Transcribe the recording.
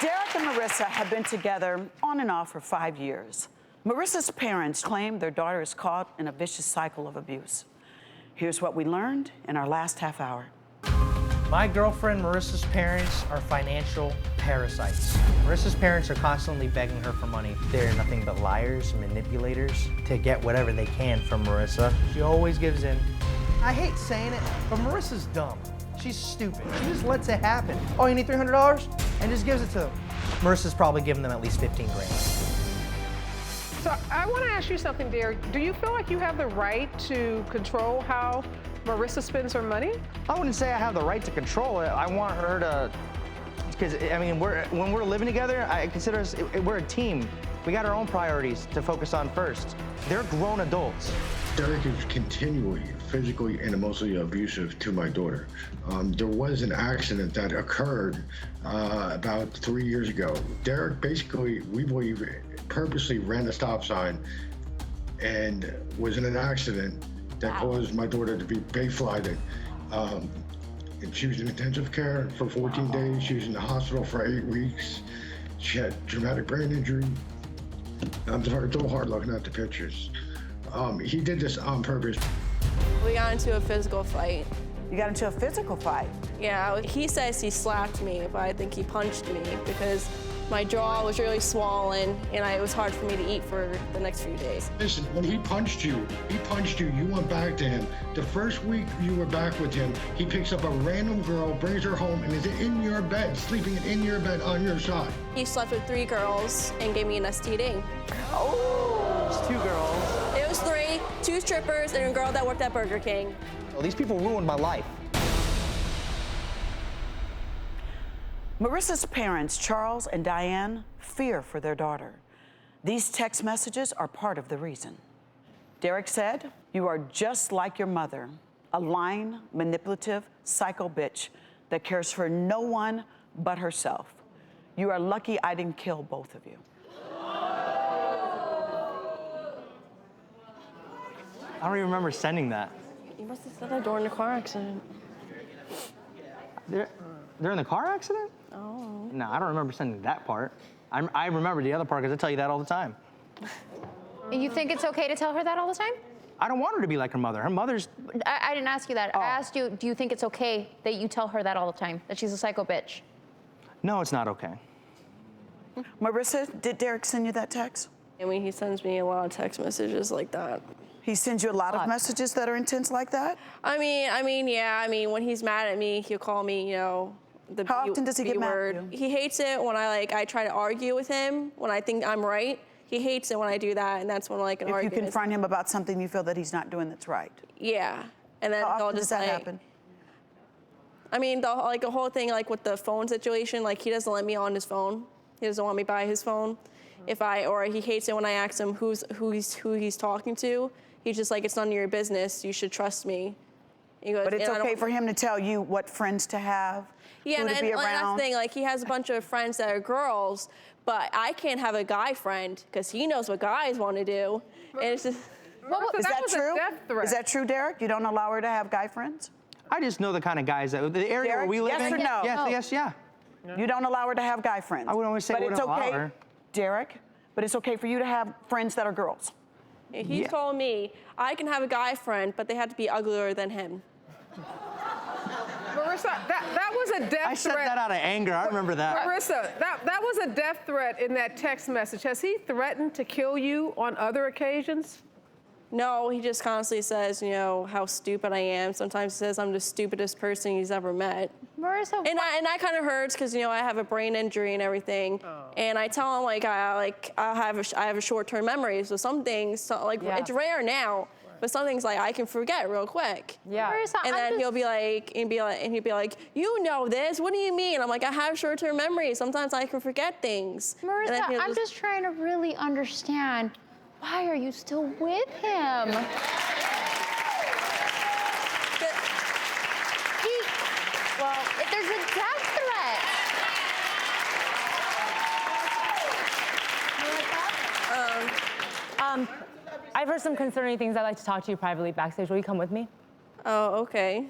Derrick and Marisa have been together on and off for 5 years. Marissa's parents claim their daughter is caught in a vicious cycle of abuse. Here's what we learned in our last half hour. My girlfriend Marissa's parents are financial parasites. Marissa's parents are constantly begging her for money. They're nothing but liars, manipulators, to get whatever they can from Marissa. She always gives in. I hate saying it, but Marissa's dumb. She's stupid. She just lets it happen. Oh, you need $300? And just gives it to them. Marissa's probably giving them at least 15 grand. So I want to ask you something, Derrick. Do you feel like you have the right to control how Marissa spends her money? I wouldn't say I have the right to control it. I want her to, because I mean, when we're living together, I consider us, we're a team. We got our own priorities to focus on first. They're grown adults. Derrick is continually physically and emotionally abusive to my daughter. There was an accident that occurred about 3 years ago. Derrick basically, we believe, purposely ran a stop sign and was in an accident that caused my daughter to be Bayflighted. And she was in intensive care for 14 days. She was in the hospital for 8 weeks. She had traumatic brain injury. It's a little hard looking at the pictures. He did this on purpose. We got into a physical fight. You got into a physical fight? Yeah, he says he slapped me, but I think he punched me because my jaw was really swollen and it was hard for me to eat for the next few days. Listen, when he punched you, you went back to him. The first week you were back with him, he picks up a random girl, brings her home, and is in your bed, sleeping in your bed on your side. He slept with 3 girls and gave me an STD. Oh! It's 2 girls. It was 3, 2 strippers and a girl that worked at Burger King. Well, these people ruined my life. Marissa's parents, Charles and Diane, fear for their daughter. These text messages are part of the reason. Derrick said, "You are just like your mother, a lying, manipulative, psycho bitch that cares for no one but herself. You are lucky I didn't kill both of you." I don't even remember sending that. You must have said that during the car accident. They're in the car accident? Oh. No, I don't remember sending that part. I remember the other part because I tell you that all the time. You think it's okay to tell her that all the time? I don't want her to be like her mother. Her mother's... I didn't ask you that. Oh. I asked you, do you think it's okay that you tell her that all the time, that she's a psycho bitch? No, it's not okay. Marissa, did Derrick send you that text? I mean, he sends me a lot of text messages like that. He sends you a lot of messages that are intense like that? I mean, yeah. When he's mad at me, he'll call me, you know, the How often does he get mad at you? He hates it when I try to argue with him when I think I'm right. He hates it when I do that, and that's when like an If argument. you confront him about something you feel that he's not doing that's right. Yeah, and then How he'll often just does that like, happen? I mean, the whole thing, like with the phone situation, like he doesn't let me on his phone. He doesn't want me by his phone. Or he hates it when I ask him who he's talking to. He's just like, it's none of your business. You should trust me. He goes, But it's okay for him to tell you what friends to have, yeah, who and to be that's around. the thing. Like he has a bunch of friends that are girls, but I can't have a guy friend because he knows what guys want to do. And it's just. Is that true? A death threat. Is that true, Derrick? You don't allow her to have guy friends? I just know the kind of guys that... The area where Derrick, we live yes in... or no? Yes, yeah. You don't allow her to have guy friends? I would always say but I it's wouldn't allow okay, her. Derrick, but it's okay for you to have friends that are girls. He told me I can have a guy friend, but they have to be uglier than him. Marissa, that was a death threat. I said that out of anger. I remember that. Marissa, that was a death threat in that text message. Has he threatened to kill you on other occasions? No, he just constantly says, you know, how stupid I am. Sometimes he says I'm the stupidest person he's ever met. Marissa, And that kind of hurts because, you know, I have a brain injury and everything. Oh. And I tell him, like, I have a short-term memory. So some things, it's rare now, but some things, like, I can forget real quick. Yeah. Marissa, and then he'll be like, you know this, what do you mean? I'm like, I have short-term memory. Sometimes I can forget things. Marissa, I'm just trying to really understand, why are you still with him? Well, if there's a death threat. I've heard some concerning things. I'd like to talk to you privately backstage. Will you come with me? Oh, okay.